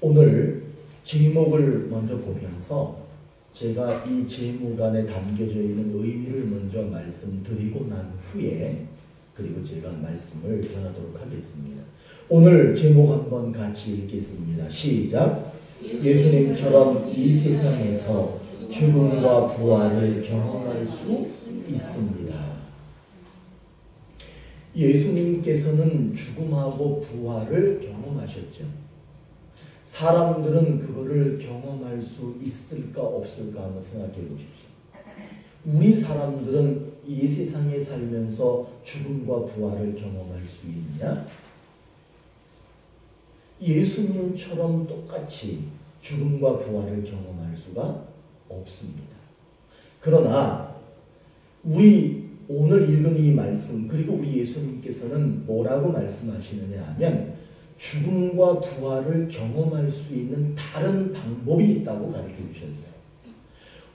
오늘 제목을 먼저 보면서 제가 이 제목 안에 담겨져 있는 의미를 먼저 말씀드리고 난 후에 그리고 제가 말씀을 전하도록 하겠습니다. 오늘 제목 한번 같이 읽겠습니다. 시작. 예수님처럼 이 세상에서 죽음과 부활을 경험할 수 있습니다. 예수님께서는 죽음하고 부활을 경험하셨죠. 사람들은 그거를 경험할 수 있을까 없을까 한번 생각해 보십시오. 우리 사람들은 이 세상에 살면서 죽음과 부활을 경험할 수 있냐? 예수님처럼 똑같이 죽음과 부활을 경험할 수가 없습니다. 그러나 우리 오늘 읽은 이 말씀 그리고 우리 예수님께서는 뭐라고 말씀하시느냐 하면 죽음과 부활을 경험할 수 있는 다른 방법이 있다고 가르쳐 주셨어요.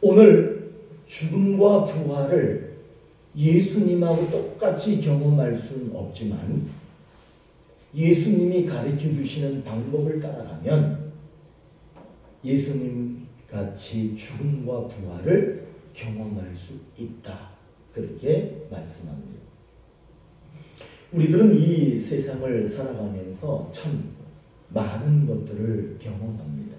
오늘 죽음과 부활을 예수님하고 똑같이 경험할 수는 없지만 예수님이 가르쳐 주시는 방법을 따라가면 예수님 같이 죽음과 부활을 경험할 수 있다. 그렇게 말씀합니다. 우리들은 이 세상을 살아가면서 참 많은 것들을 경험합니다.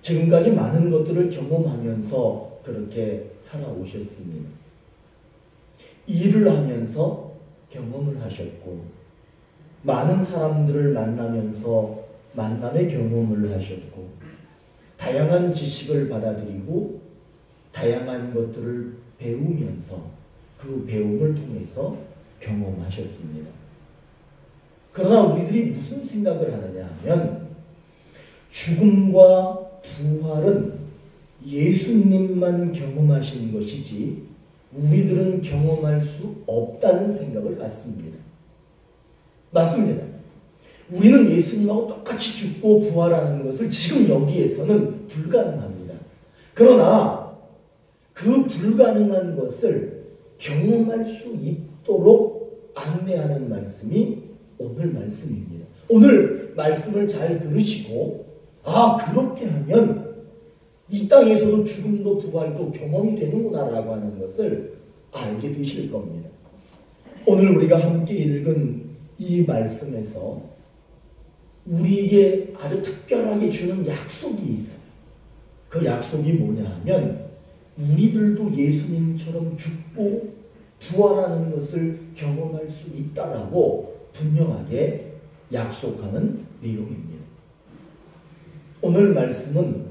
지금까지 많은 것들을 경험하면서 그렇게 살아오셨습니다. 일을 하면서 경험을 하셨고 많은 사람들을 만나면서 만남의 경험을 하셨고 다양한 지식을 받아들이고 다양한 것들을 배우면서 그 배움을 통해서 경험하셨습니다. 그러나 우리들이 무슨 생각을 하느냐 하면 죽음과 부활은 예수님만 경험하신 것이지 우리들은 경험할 수 없다는 생각을 갖습니다. 맞습니다. 우리는 예수님하고 똑같이 죽고 부활하는 것을 지금 여기에서는 불가능합니다. 그러나 그 불가능한 것을 경험할 수 있도록 안내하는 말씀이 오늘 말씀입니다. 오늘 말씀을 잘 들으시고 그렇게 하면 이 땅에서도 죽음도 부활도 경험이 되는구나라고 하는 것을 알게 되실 겁니다. 오늘 우리가 함께 읽은 이 말씀에서 우리에게 아주 특별하게 주는 약속이 있어요. 그 약속이 뭐냐 하면 우리들도 예수님처럼 죽고 부활하는 것을 경험할 수 있다라고 분명하게 약속하는 내용입니다. 오늘 말씀은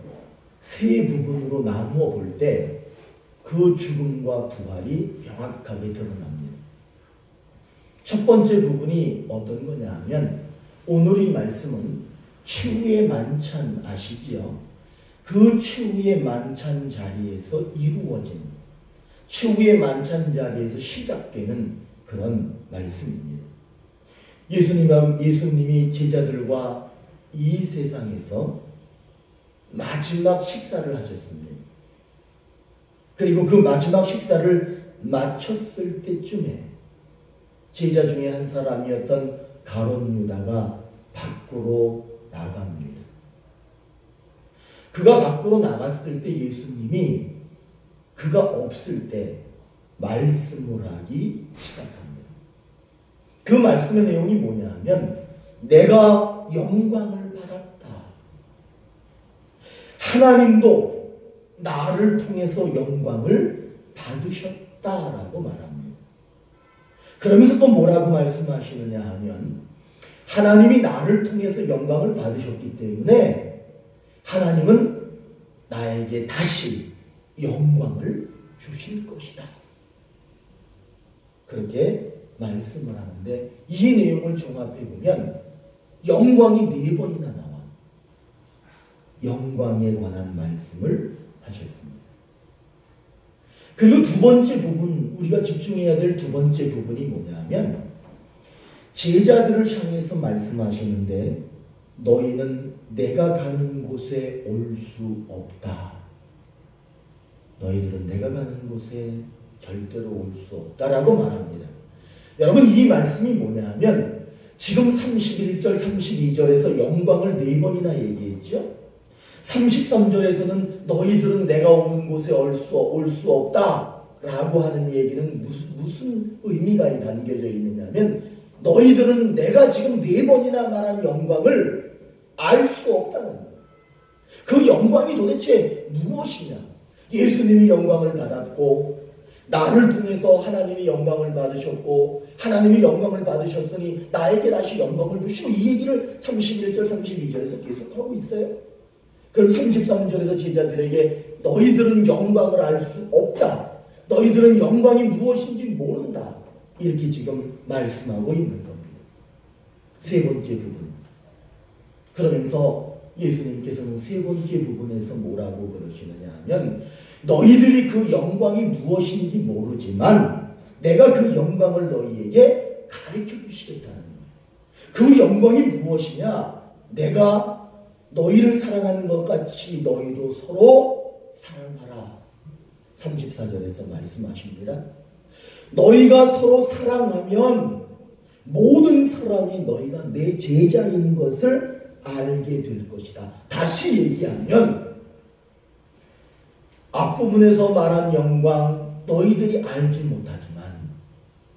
세 부분으로 나누어 볼 때 그 죽음과 부활이 명확하게 드러납니다. 첫 번째 부분이 어떤 거냐 하면 오늘 이 말씀은 최후의 만찬 아시지요? 그 최후의 만찬 자리에서 이루어진 최후의 만찬 자리에서 시작되는 그런 말씀입니다. 예수님이 제자들과 이 세상에서 마지막 식사를 하셨습니다. 그리고 그 마지막 식사를 마쳤을 때쯤에 제자 중에 한 사람이었던 가룟 유다가 밖으로 나갑니다. 그가 밖으로 나갔을 때 예수님이 그가 없을 때 말씀을 하기 시작합니다. 그 말씀의 내용이 뭐냐 하면 내가 영광을 받았다. 하나님도 나를 통해서 영광을 받으셨다라고 말합니다. 그러면서 또 뭐라고 말씀하시느냐 하면 하나님이 나를 통해서 영광을 받으셨기 때문에 하나님은 나에게 다시 영광을 주실 것이다. 그렇게 말씀을 하는데 이 내용을 종합해 보면 영광이 4번이나 나와 영광에 관한 말씀을 하셨습니다. 그리고 두 번째 부분, 우리가 집중해야 될 두 번째 부분이 뭐냐면 제자들을 향해서 말씀하시는데 너희는 내가 가는 곳에 올 수 없다. 너희들은 내가 가는 곳에 절대로 올 수 없다라고 말합니다. 여러분 이 말씀이 뭐냐면 지금 31절, 32절에서 영광을 4번이나 얘기했죠. 33절에서는 너희들은 내가 오는 곳에 올 수 없다 라고 하는 얘기는 무슨 의미가 담겨져 있느냐면 너희들은 내가 지금 4번이나 말한 영광을 알 수 없다는 거예요. 그 영광이 도대체 무엇이냐? 예수님이 영광을 받았고 나를 통해서 하나님이 영광을 받으셨고 하나님이 영광을 받으셨으니 나에게 다시 영광을 주시고 이 얘기를 31절 32절에서 계속하고 있어요. 그럼 33절에서 제자들에게 너희들은 영광을 알 수 없다. 너희들은 영광이 무엇인지 모른다. 이렇게 지금 말씀하고 있는 겁니다. 세 번째 부분. 그러면서 예수님께서는 세 번째 부분에서 뭐라고 그러시느냐 하면 너희들이 그 영광이 무엇인지 모르지만 내가 그 영광을 너희에게 가르쳐 주시겠다는 거예요. 그 영광이 무엇이냐? 내가 너희를 사랑하는 것 같이 너희도 서로 사랑하라. 34절에서 말씀하십니다. 너희가 서로 사랑하면 모든 사람이 너희가 내 제자인 것을 알게 될 것이다. 다시 얘기하면 앞부분에서 말한 영광 너희들이 알지 못하지만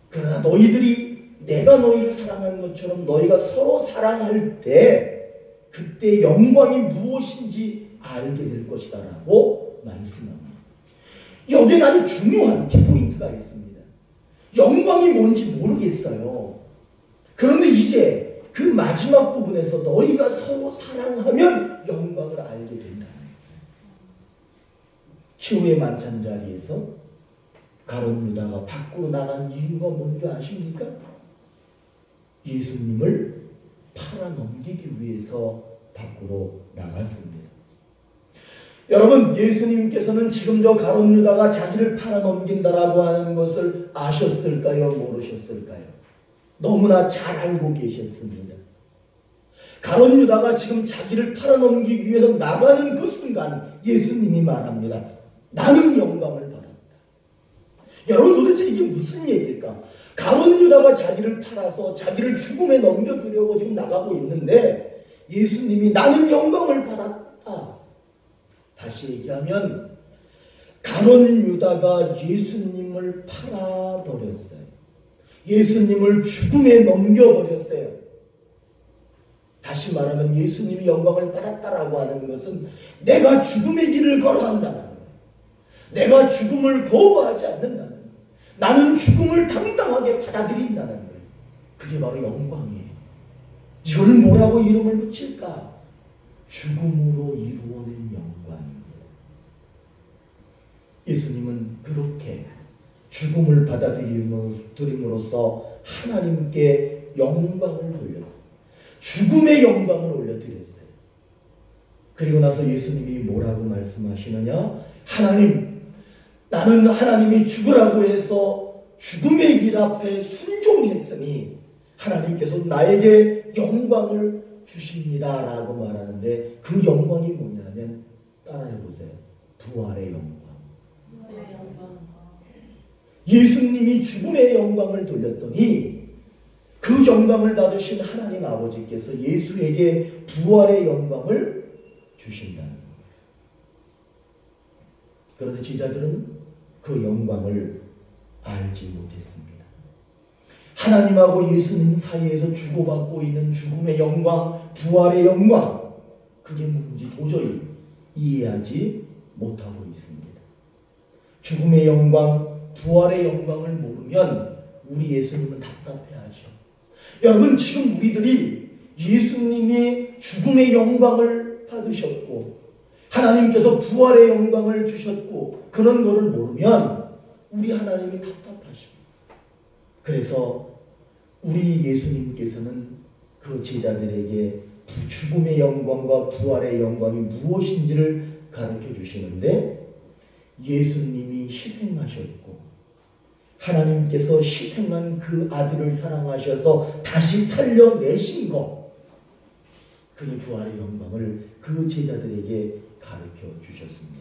그러나 너희들이 내가 너희를 사랑하는 것처럼 너희가 서로 사랑할 때 그때 영광이 무엇인지 알게 될 것이다 라고 말씀합니다. 여기에 아주 중요한 키포인트가 있습니다. 영광이 뭔지 모르겠어요. 그런데 이제 그 마지막 부분에서 너희가 서로 사랑하면 영광을 알게 된다. 최후의 만찬 자리에서 가룟 유다가 밖으로 나간 이유가 뭔지 아십니까? 예수님을 팔아넘기기 위해서 밖으로 나갔습니다. 여러분, 예수님께서는 지금 저 가룟 유다가 자기를 팔아넘긴다라고 하는 것을 아셨을까요? 모르셨을까요? 너무나 잘 알고 계셨습니다. 가룟 유다가 지금 자기를 팔아넘기기 위해서 나가는 그 순간 예수님이 말합니다. 나는 영광을 받았다. 여러분, 도대체 이게 무슨 얘기일까? 가룟 유다가 자기를 팔아서 자기를 죽음에 넘겨주려고 지금 나가고 있는데 예수님이 나는 영광을 받았다. 다시 얘기하면 가룟 유다가 예수님을 팔아버렸어요. 예수님을 죽음에 넘겨버렸어요. 다시 말하면 예수님이 영광을 받았다라고 하는 것은 내가 죽음의 길을 걸어간다는 거예요. 내가 죽음을 거부하지 않는다는 거예요. 나는 죽음을 당당하게 받아들인다는 거예요. 그게 바로 영광이에요. 이걸 뭐라고 이름을 붙일까? 죽음으로 이루어낸 영광입니다. 예수님은 그렇게 죽음을 받아들임으로써 하나님께 영광을 돌렸어요. 죽음의 영광을 올려드렸어요. 그리고 나서 예수님이 뭐라고 말씀하시느냐? 하나님, 나는 하나님이 죽으라고 해서 죽음의 길 앞에 순종했으니 하나님께서 나에게 영광을 주십니다 라고 말하는데 그 영광이 뭐냐면 따라해보세요. 부활의 영광. 예수님이 죽음의 영광을 돌렸더니 그 영광을 받으신 하나님 아버지께서 예수에게 부활의 영광을 주신다는 거예요. 그런데 제자들은 그 영광을 알지 못했습니다. 하나님하고 예수님 사이에서 주고받고 있는 죽음의 영광, 부활의 영광, 그게 뭔지 도저히 이해하지 못하고 있습니다. 죽음의 영광, 부활의 영광을 모르면 우리 예수님은 답답해하죠. 여러분, 지금 우리들이 예수님이 죽음의 영광을 받으셨고 하나님께서 부활의 영광을 주셨고 그런 거를 모르면 우리 하나님이 답답하십니다. 그래서 우리 예수님께서는 그 제자들에게 죽음의 영광과 부활의 영광이 무엇인지를 가르쳐 주시는데 예수님이 희생하셨고 하나님께서 희생한 그 아들을 사랑하셔서 다시 살려내신 것, 그의 부활의 영광을 그 제자들에게 가르쳐 주셨습니다.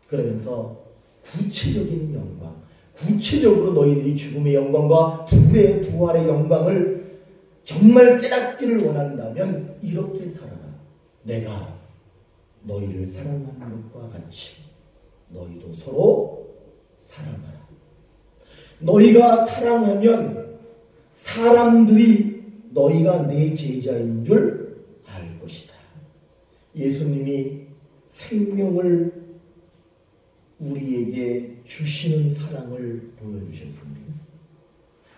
그러면서 구체적인 영광, 구체적으로 너희들이 죽음의 영광과 부활의 영광을 정말 깨닫기를 원한다면 이렇게 살아라. 내가 너희를 사랑하는 것과 같이 너희도 서로 사랑하라. 너희가 사랑하면 사람들이 너희가 내 제자인 줄 알 것이다. 예수님이 생명을 우리에게 주시는 사랑을 보여주셨습니다.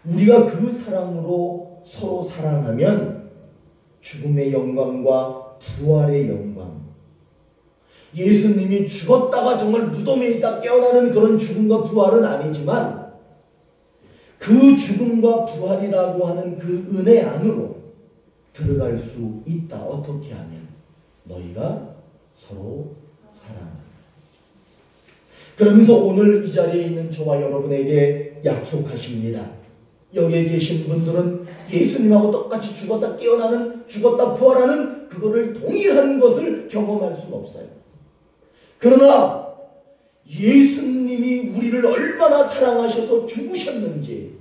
우리가 그 사랑으로 서로 사랑하면 죽음의 영광과 부활의 영광, 예수님이 죽었다가 정말 무덤에 있다 깨어나는 그런 죽음과 부활은 아니지만 그 죽음과 부활이라고 하는 그 은혜 안으로 들어갈 수 있다. 어떻게 하면? 너희가 서로 사랑하라. 그러면서 오늘 이 자리에 있는 저와 여러분에게 약속하십니다. 여기에 계신 분들은 예수님하고 똑같이 죽었다 깨어나는, 죽었다 부활하는 그거를 동일한 것을 경험할 수는 없어요. 그러나 예수님이 우리를 얼마나 사랑하셔서 죽으셨는지,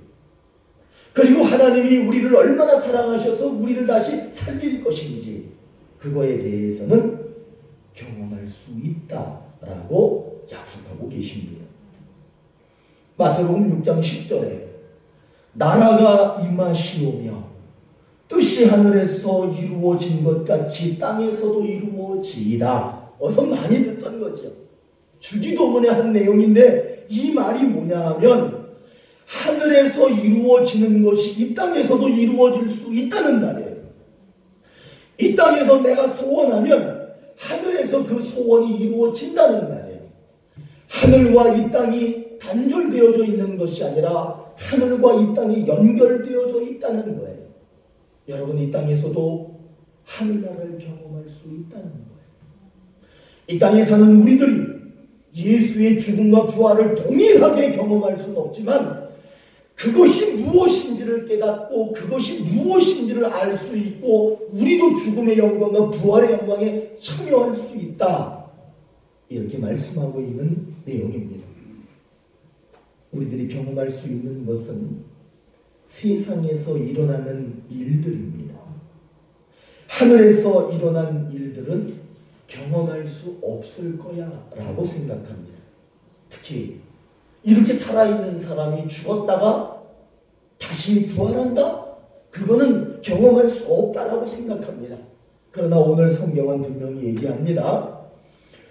그리고 하나님이 우리를 얼마나 사랑하셔서 우리를 다시 살릴 것인지 그거에 대해서는 경험할 수 있다라고 약속하고 계십니다. 마태복음 6장 10절에 나라가 임하시오며 뜻이 하늘에서 이루어진 것 같이 땅에서도 이루어지이다. 어서 많이 듣던 거죠. 주기도문의 한 내용인데 이 말이 뭐냐 하면 하늘에서 이루어지는 것이 이 땅에서도 이루어질 수 있다는 말이에요. 이 땅에서 내가 소원하면 하늘에서 그 소원이 이루어진다는 말이에요. 하늘과 이 땅이 단절되어져 있는 것이 아니라 하늘과 이 땅이 연결되어져 있다는 거예요. 여러분, 이 땅에서도 하늘나라를 경험할 수 있다는 거예요. 이 땅에 사는 우리들이 예수의 죽음과 부활을 동일하게 경험할 수는 없지만 그것이 무엇인지를 깨닫고 그것이 무엇인지를 알 수 있고 우리도 죽음의 영광과 부활의 영광에 참여할 수 있다. 이렇게 말씀하고 있는 내용입니다. 우리들이 경험할 수 있는 것은 세상에서 일어나는 일들입니다. 하늘에서 일어난 일들은 경험할 수 없을 거야 라고 생각합니다. 특히 이렇게 살아있는 사람이 죽었다가 다시 부활한다? 그거는 경험할 수 없다라고 생각합니다. 그러나 오늘 성경은 분명히 얘기합니다.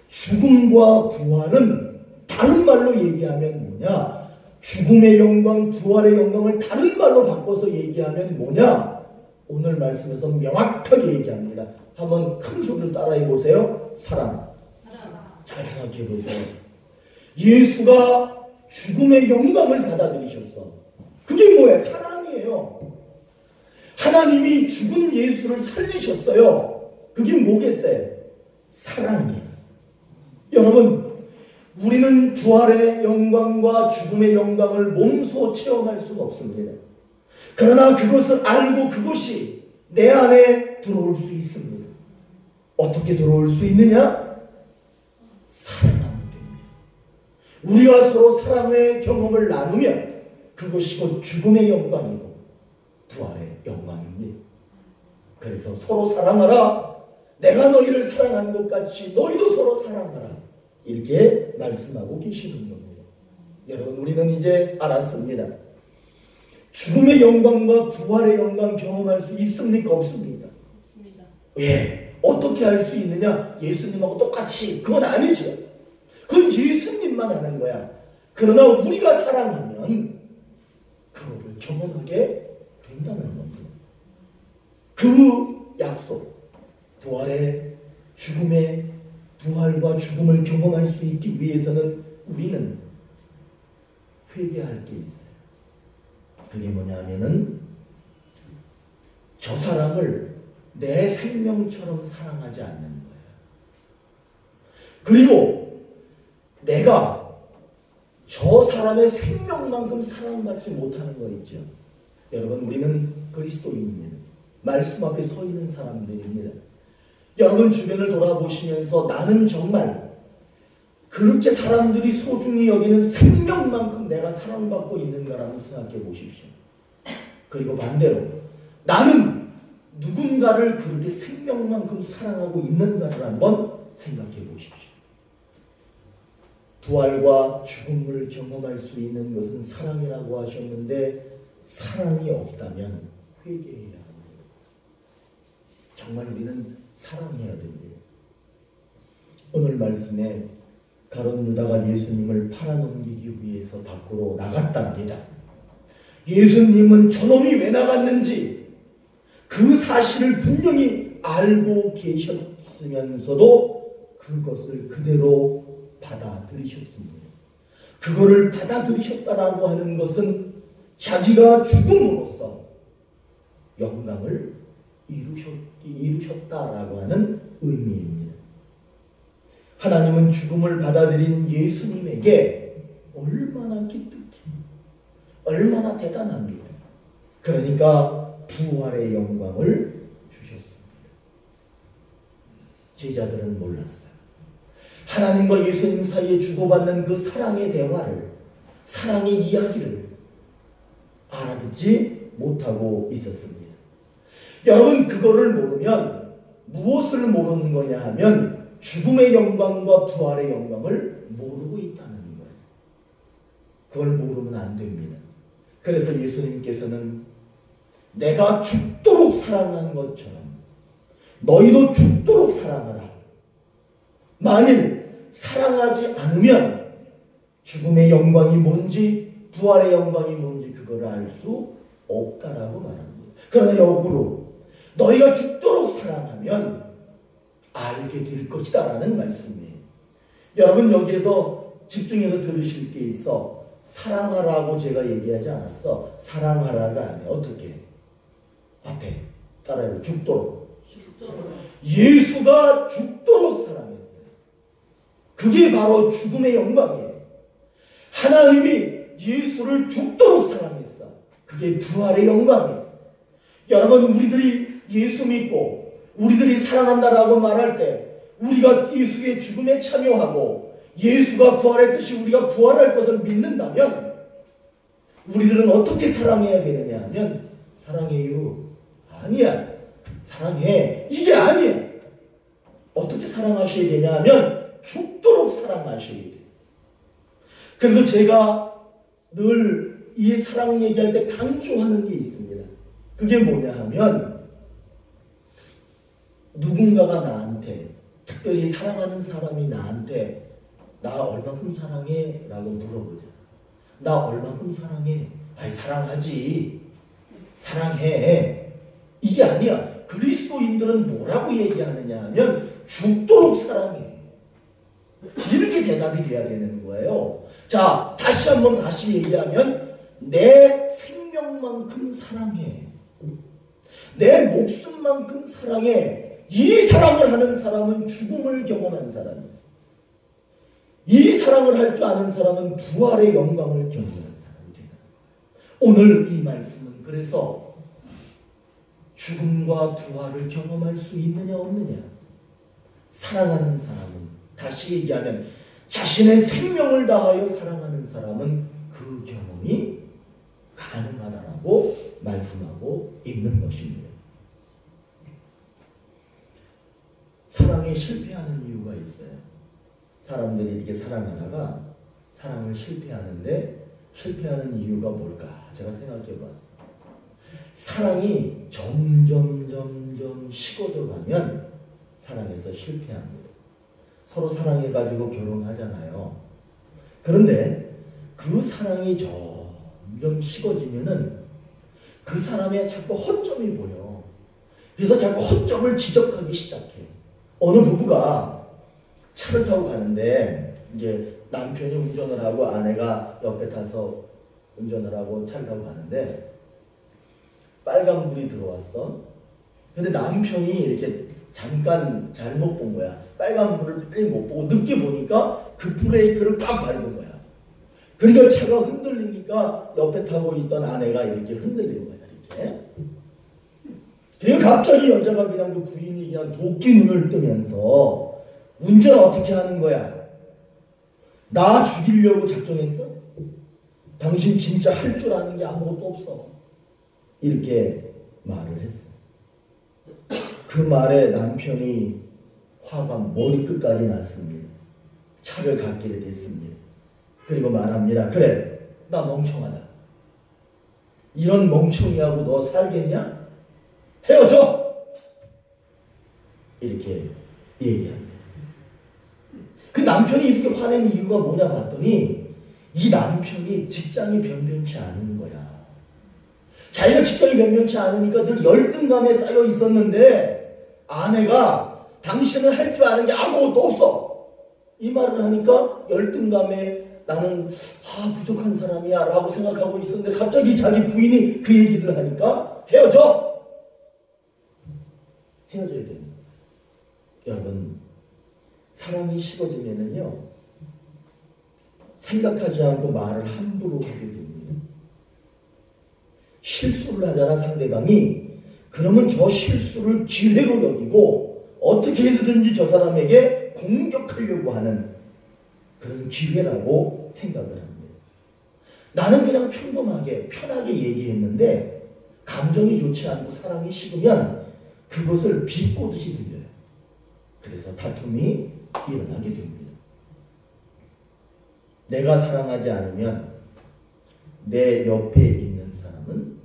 죽음과 부활은 다른 말로 얘기하면 뭐냐? 죽음의 영광, 부활의 영광을 다른 말로 바꿔서 얘기하면 뭐냐? 오늘 말씀에서 명확하게 얘기합니다. 한번 큰 소리로 따라해 보세요. 사랑. 잘 생각해 보세요. 예수가 죽음의 영광을 받아들이셨어. 그게 뭐예요? 사랑이에요. 하나님이 죽은 예수를 살리셨어요. 그게 뭐겠어요? 사랑이에요. 여러분, 우리는 부활의 영광과 죽음의 영광을 몸소 체험할 수는 없습니다. 그러나 그것을 알고 그것이 내 안에 들어올 수 있습니다. 어떻게 들어올 수 있느냐? 사랑하면 됩니다. 우리가 서로 사랑의 경험을 나누면 그것이 곧 죽음의 영광이고 부활의 영광입니다. 그래서 서로 사랑하라. 내가 너희를 사랑한 것 같이 너희도 서로 사랑하라. 이렇게 말씀하고 계시는 겁니다. 여러분, 우리는 이제 알았습니다. 죽음의 영광과 부활의 영광 경험할 수 있습니까? 없습니까? 없습니다. 예. 어떻게 할 수 있느냐? 예수님하고 똑같이. 그건 아니죠. 그건 예수님만 하는 거야. 그러나 우리가 사랑하면 그거를 경험하게 된다는 겁니다. 그 약속, 부활의 죽음의 부활과 죽음을 경험할 수 있기 위해서는 우리는 회개할 게 있어요. 그게 뭐냐면은 저 사람을 내 생명처럼 사랑하지 않는 거예요. 그리고 내가 저 사람의 생명만큼 사랑받지 못하는 거 있죠. 여러분, 우리는 그리스도인입니다. 말씀 앞에 서 있는 사람들입니다. 여러분 주변을 돌아보시면서 나는 정말 그렇게 사람들이 소중히 여기는 생명만큼 내가 사랑받고 있는가라고 생각해 보십시오. 그리고 반대로 나는 누군가를 그렇게 생명만큼 사랑하고 있는가를 한번 생각해 보십시오. 부활과 죽음을 경험할 수 있는 것은 사랑이라고 하셨는데 사랑이 없다면 회개해야 합니다. 정말 우리는 사랑해야 됩니다. 오늘 말씀에 가룟 유다가 예수님을 팔아넘기기 위해서 밖으로 나갔답니다. 예수님은 저놈이 왜 나갔는지 그 사실을 분명히 알고 계셨으면서도 그것을 그대로 받아들이셨습니다. 그거를 받아들이셨다라고 하는 것은 자기가 죽음으로써 영광을 이루셨다라고 하는 의미입니다. 하나님은 죽음을 받아들인 예수님에게 얼마나 기특해, 얼마나 대단합니다. 그러니까 부활의 영광을 주셨습니다. 제자들은 몰랐어요. 하나님과 예수님 사이에 주고받는 그 사랑의 대화를, 사랑의 이야기를 알아듣지 못하고 있었습니다. 여러분, 그거를 모르면 무엇을 모르는 거냐 하면 죽음의 영광과 부활의 영광을 모르고 있다는 거예요. 그걸 모르면 안 됩니다. 그래서 예수님께서는 내가 죽도록 사랑한 것처럼 너희도 죽도록 사랑하라. 만일 사랑하지 않으면 죽음의 영광이 뭔지 부활의 영광이 뭔지 그걸 알 수 없다라고 말합니다. 그러나 역으로 너희가 죽도록 사랑하면 알게 될 것이다 라는 말씀이에요. 여러분, 여기에서 집중해서 들으실 게 있어. 사랑하라고 제가 얘기하지 않았어. 사랑하라가 아니에요. 어떻게? 앞에 따라해요. 죽도록. 예수가 죽도록 사랑했어요. 그게 바로 죽음의 영광이에요. 하나님이 예수를 죽도록 사랑했어. 그게 부활의 영광이에요. 여러분, 우리들이 예수 믿고 우리들이 사랑한다라고 말할 때 우리가 예수의 죽음에 참여하고 예수가 부활했듯이 우리가 부활할 것을 믿는다면 우리들은 어떻게 사랑해야 되느냐 하면 사랑해요. 아니야. 사랑해. 이게 아니야. 어떻게 사랑하셔야 되냐 하면 죽도록 사랑하셔야 돼요. 그래서 제가 늘 이 사랑 얘기할 때 강조하는 게 있습니다. 그게 뭐냐 하면 누군가가 나한테, 특별히 사랑하는 사람이 나한테 나 얼만큼 사랑해? 라고 물어보자. 나 얼만큼 사랑해? 아이, 사랑하지. 사랑해. 이게 아니야. 그리스도인들은 뭐라고 얘기하느냐 하면 죽도록 사랑해. 이렇게 대답이 돼야 되는 거예요. 자, 다시 얘기하면 내 생명만큼 사랑해. 내 목숨만큼 사랑해. 이 사랑을 하는 사람은 죽음을 경험한 사람이에요. 이 사랑을 할 줄 아는 사람은 부활의 영광을 경험한 사람이 되는 거예요. 오늘 이 말씀은 그래서 죽음과 부활을 경험할 수 있느냐 없느냐. 사랑하는 사람은, 다시 얘기하면 자신의 생명을 다하여 사랑하는 사람은 그 경험이 가능하다라고 말씀하고 있는 것입니다. 사랑에 실패하는 이유가 있어요. 사람들이 이렇게 사랑하다가 사랑을 실패하는데 실패하는 이유가 뭘까? 제가 생각해 봤어요. 사랑이 점점 식어져 가면 사랑에서 실패합니다. 서로 사랑해가지고 결혼하잖아요. 그런데 그 사랑이 점점 식어지면은 그 사람의 자꾸 허점이 보여. 그래서 자꾸 허점을 지적하기 시작해. 어느 부부가 차를 타고 가는데 이제 남편이 운전을 하고 아내가 옆에 타서 운전을 하고 차를 타고 가는데 빨간불이 들어왔어. 근데 남편이 이렇게 잠깐 잘못 본 거야. 빨간불을 빨리 못 보고 늦게 보니까 그 브레이크를 꽉 밟은 거야. 그러니까 차가 흔들리니까 옆에 타고 있던 아내가 이렇게 흔들린 거야. 이렇게. 그러니까 갑자기 여자가 그냥 그 부인이 그냥 도끼 눈을 뜨면서 운전 어떻게 하는 거야? 나 죽이려고 작정했어? 당신 진짜 할 줄 아는 게 아무것도 없어. 이렇게 말을 했어. 그 말에 남편이 화가 머리끝까지 났습니다. 차를 갓길에 댔습니다. 그리고 말합니다. 그래, 나 멍청하다. 이런 멍청이하고 너 살겠냐? 헤어져! 이렇게 얘기합니다. 그 남편이 이렇게 화낸 이유가 뭐냐 봤더니 이 남편이 직장이 변변치 않은 거야. 자기가 직장이 변변치 않으니까 늘 열등감에 쌓여 있었는데 아내가 당신은 할 줄 아는 게 아무것도 없어. 이 말을 하니까 열등감에 나는 부족한 사람이야 라고 생각하고 있었는데 갑자기 자기 부인이 그 얘기를 하니까 헤어져! 헤어져야 됩니다. 여러분, 사랑이 식어지면은요, 생각하지 않고 말을 함부로 하게 됩니다. 실수를 하잖아, 상대방이. 그러면 저 실수를 기회로 여기고 어떻게 해서든지 저 사람에게 공격하려고 하는 그런 기회라고 생각을 합니다. 나는 그냥 평범하게 편하게 얘기했는데 감정이 좋지 않고 사랑이 식으면 그것을 비꼬듯이 들려요. 그래서 다툼이 일어나게 됩니다. 내가 사랑하지 않으면 내 옆에 있는 사람은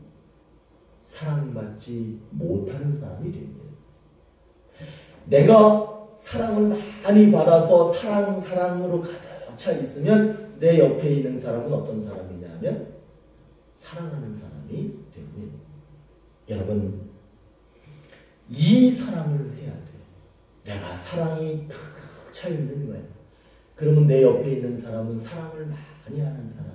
사랑받지 못하는 사람이 됩니다. 내가 사랑을 많이 받아서 사랑으로 가득 차 있으면 내 옆에 있는 사람은 어떤 사람이냐 하면 사랑하는 사람이 됩니다. 여러분, 이 사랑을 해야 돼요. 내가 사랑이 가득 차 있는 거예요. 그러면 내 옆에 있는 사람은 사랑을 많이 하는 사람.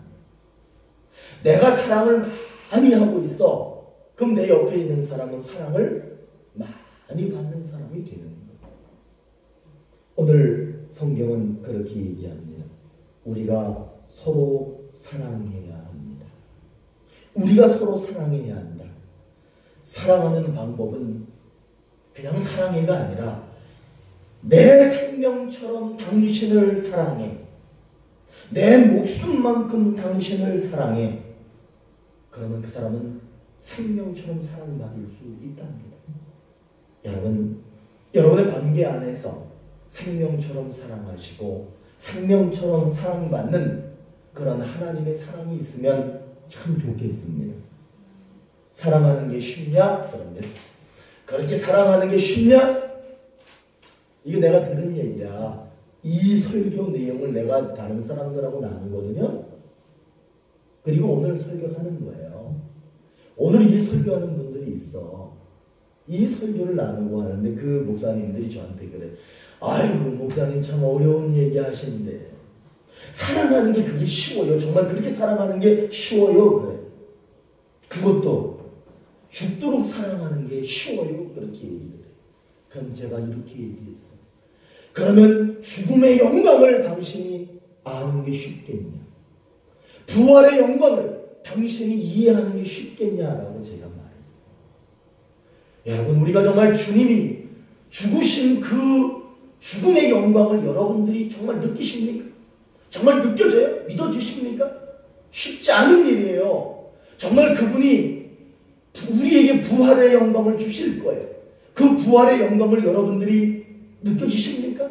내가 사랑을 많이 하고 있어. 그럼 내 옆에 있는 사람은 사랑을 많이 받는 사람이 되는 거예요. 오늘 성경은 그렇게 얘기합니다. 우리가 서로 사랑해야 합니다. 우리가 서로 사랑해야 한다. 사랑하는 방법은 그냥 사랑해가 아니라 내 생명처럼 당신을 사랑해. 내 목숨만큼 당신을 사랑해. 그러면 그 사람은 생명처럼 사랑받을 수 있답니다. 여러분의 관계 안에서 생명처럼 사랑하시고 생명처럼 사랑받는 그런 하나님의 사랑이 있으면 참 좋겠습니다. 사랑하는 게 쉽냐? 그러면 그렇게 사랑하는 게 쉽냐? 이거 내가 들은 얘기야. 이 설교 내용을 내가 다른 사람들하고 나누거든요. 그리고 오늘 설교하는 거예요. 오늘 이 설교하는 분들이 있어. 이 설교를 나누고 하는데 그 목사님들이 저한테 그래. 아이고 목사님 참 어려운 얘기 하시는데 사랑하는 게 그게 쉬워요? 정말 그렇게 사랑하는 게 쉬워요? 그래. 그것도 죽도록 사랑하는 게 쉬워요? 그렇게 얘기를 해. 그럼 제가 이렇게 얘기했어. 그러면 죽음의 영광을 당신이 아는 게 쉽겠냐? 부활의 영광을 당신이 이해하는 게 쉽겠냐라고 제가 말했어. 여러분, 우리가 정말 주님이 죽으신 그 죽음의 영광을 여러분들이 정말 느끼십니까? 정말 느껴져요? 믿어지십니까? 쉽지 않은 일이에요. 정말 그분이 우리에게 부활의 영광을 주실 거예요. 그 부활의 영광을 여러분들이 느껴지십니까?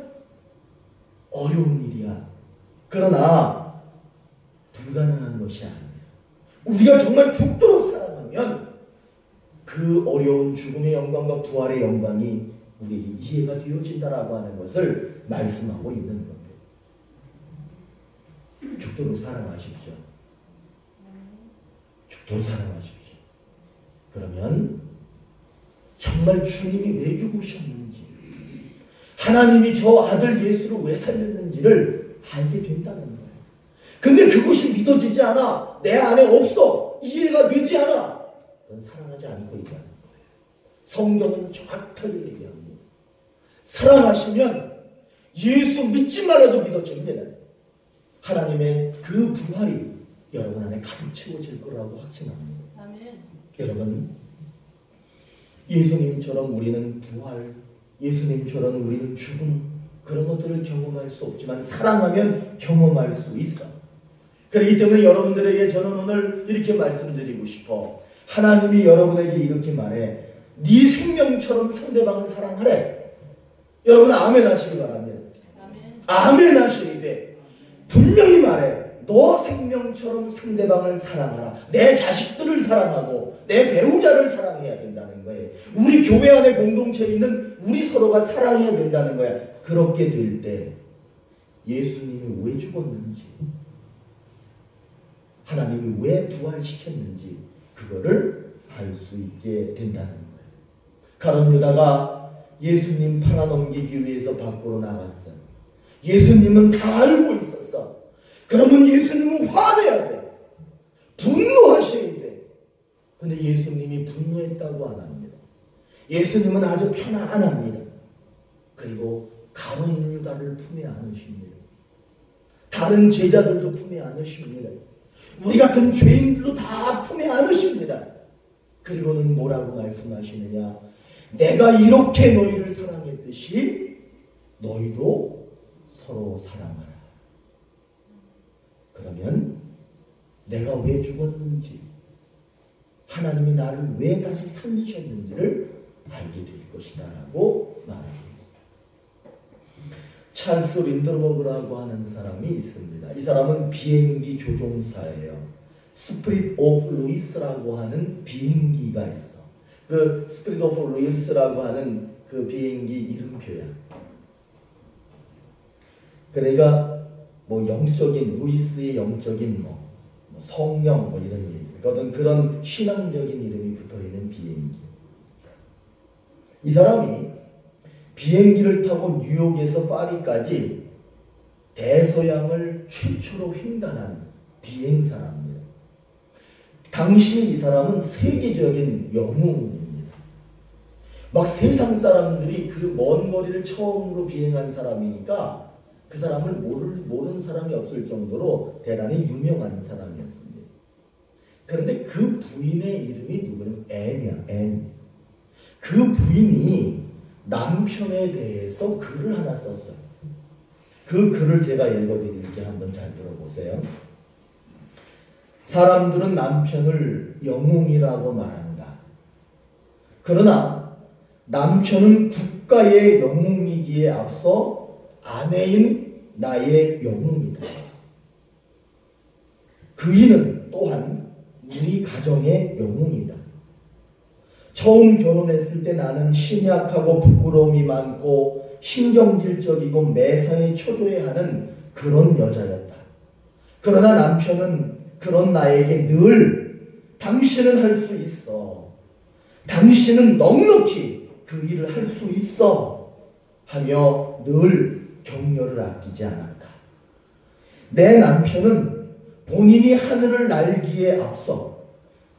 어려운 일이야. 그러나 불가능한 것이 아니에요. 우리가 정말 죽도록 사랑하면 그 어려운 죽음의 영광과 부활의 영광이 우리에게 이해가 되어진다라고 하는 것을 말씀하고 있는 겁니다. 죽도록 사랑하십시오. 죽도록 사랑하십시오. 그러면 정말 주님이 왜 죽으셨는지, 하나님이 저 아들 예수를 왜 살렸는지를 알게 된다는 거예요. 근데 그것이 믿어지지 않아. 내 안에 없어. 이해가 되지 않아. 그건 사랑하지 않고 있다는 거예요. 성경은 정확하게 얘기합니다. 사랑하시면 예수 믿지 말아도 믿어집니다. 하나님의 그 부활이 여러분 안에 가득 채워질 거라고 확신합니다. 아멘. 여러분, 예수님처럼 우리는 부활, 예수님처럼 우리는 죽음, 그런 것들을 경험할 수 없지만 사랑하면 경험할 수 있어. 그렇기 때문에 여러분들에게 저는 오늘 이렇게 말씀드리고 싶어. 하나님이 여러분에게 이렇게 말해. 네 생명처럼 상대방을 사랑하래. 여러분 아멘 하시기 바랍니다. 아멘 하시기 때 분명히 말해. 너 생명처럼 상대방을 사랑하라. 내 자식들을 사랑하고 내 배우자를 사랑해야 된다는 거예요. 우리 교회 안에 공동체에 있는 우리 서로가 사랑해야 된다는 거야. 그렇게 될 때 예수님이 왜 죽었는지, 하나님이 왜 부활시켰는지 그거를 알 수 있게 된다는 거예요. 가룟 유다가 예수님 팔아넘기기 위해서 밖으로 나갔어요. 예수님은 다 알고 있었어. 그러면 예수님은 화내야 돼. 분노하셔야 돼. 근데 예수님이 분노했다고 안 합니다. 예수님은 아주 편안합니다. 그리고 가룟 유다를 품에 안으십니다. 다른 제자들도 품에 안으십니다. 우리 같은 죄인들도 다 품에 안으십니다. 그리고는 뭐라고 말씀하시느냐? 내가 이렇게 너희를 사랑했듯이 너희도 서로 사랑하라. 그러면 내가 왜 죽었는지, 하나님이 나를 왜 다시 살리셨는지를 알게 될 것이다 라고 말합니다. 찰스 린더버그라고 하는 사람이 있습니다. 이 사람은 비행기 조종사예요. 스피릿 오브 루이스라고 하는 비행기가 있어. 그 스피릿 오브 루이스라고 하는 그 비행기 이름표야. 그러니까 뭐 영적인, 루이스의 영적인 뭐 성령 뭐 이런 얘기, 어떤 그런 신앙적인 이름이 붙어있는 비행기. 이 사람이 비행기를 타고 뉴욕에서 파리까지 대서양을 최초로 횡단한 비행사랍니다. 당시 이 사람은 세계적인 영웅입니다. 막 세상 사람들이 그 먼 거리를 처음으로 비행한 사람이니까 그 사람을 모르는 사람이 없을 정도로 대단히 유명한 사람이었습니다. 그런데 그 부인의 이름이 누구냐면 앤이야, 앤. 그 부인이 남편에 대해서 글을 하나 썼어요. 그 글을 제가 읽어드릴게 한번 잘 들어보세요. 사람들은 남편을 영웅이라고 말한다. 그러나 남편은 국가의 영웅이기에 앞서 아내인 나의 영웅이다. 그이는 또한 우리 가정의 영웅이다. 처음 결혼했을 때 나는 신약하고 부끄러움이 많고 신경질적이고 매사에 초조해하는 그런 여자였다. 그러나 남편은 그런 나에게 늘 당신은 할 수 있어. 당신은 넉넉히 그 일을 할 수 있어. 하며 늘 격려를 아끼지 않았다. 내 남편은 본인이 하늘을 날기에 앞서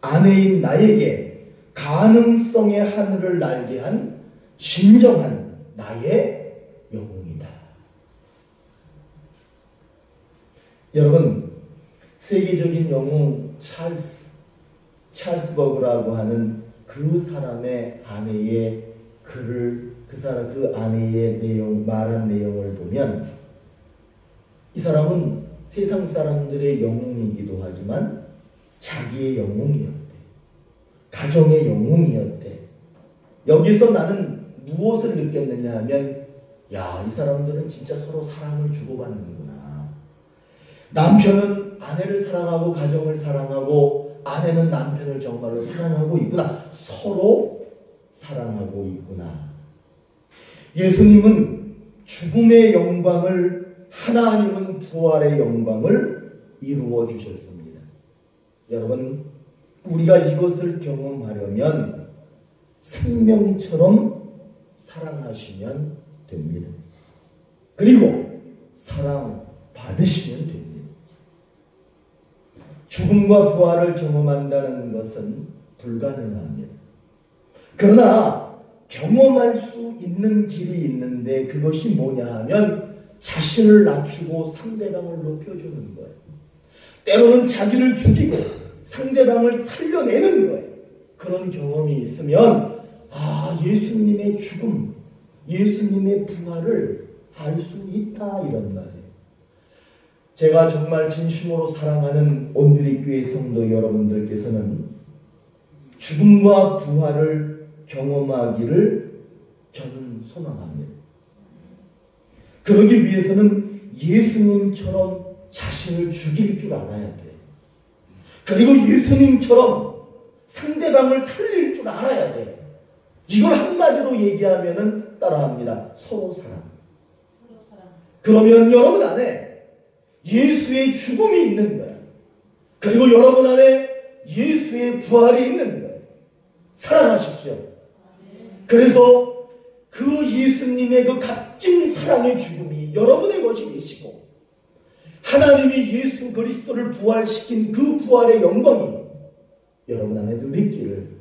아내인 나에게 가능성의 하늘을 날게 한 진정한 나의 영웅이다. 여러분, 세계적인 영웅 찰스 버그라고 하는 그 사람의 아내의 글을, 그 아내의 말한 내용을 보면 이 사람은 세상 사람들의 영웅이기도 하지만 자기의 영웅이었대. 가정의 영웅이었대. 여기서 나는 무엇을 느꼈느냐 하면, 야, 이 사람들은 진짜 서로 사랑을 주고받는구나. 남편은 아내를 사랑하고 가정을 사랑하고 아내는 남편을 정말로 사랑하고 있구나. 서로 사랑하고 있구나. 예수님은 죽음의 영광을, 하나님은 부활의 영광을 이루어 주셨습니다. 여러분, 우리가 이것을 경험하려면 생명처럼 사랑하시면 됩니다. 그리고 사랑받으시면 됩니다. 죽음과 부활을 경험한다는 것은 불가능합니다. 그러나 경험할 수 있는 길이 있는데 그것이 뭐냐 하면 자신을 낮추고 상대방을 높여주는 거예요. 때로는 자기를 죽이고 상대방을 살려내는 거예요. 그런 경험이 있으면 예수님의 죽음, 예수님의 부활을 알 수 있다 이런 말이에요. 제가 정말 진심으로 사랑하는 온누리교회 성도 여러분들께서는 죽음과 부활을 경험하기를 저는 소망합니다. 그러기 위해서는 예수님처럼 자신을 죽일 줄 알아야 돼요. 그리고 예수님처럼 상대방을 살릴 줄 알아야 돼요. 이걸 한마디로 얘기하면은 따라합니다. 서로 사랑. 그러면 여러분 안에 예수의 죽음이 있는 거야. 그리고 여러분 안에 예수의 부활이 있는 거예요. 사랑하십시오. 그래서 그 예수님의 그 값진 사랑의 죽음이 여러분의 것이 되시고 하나님이 예수 그리스도를 부활시킨 그 부활의 영광이 여러분 안에 늘 있기를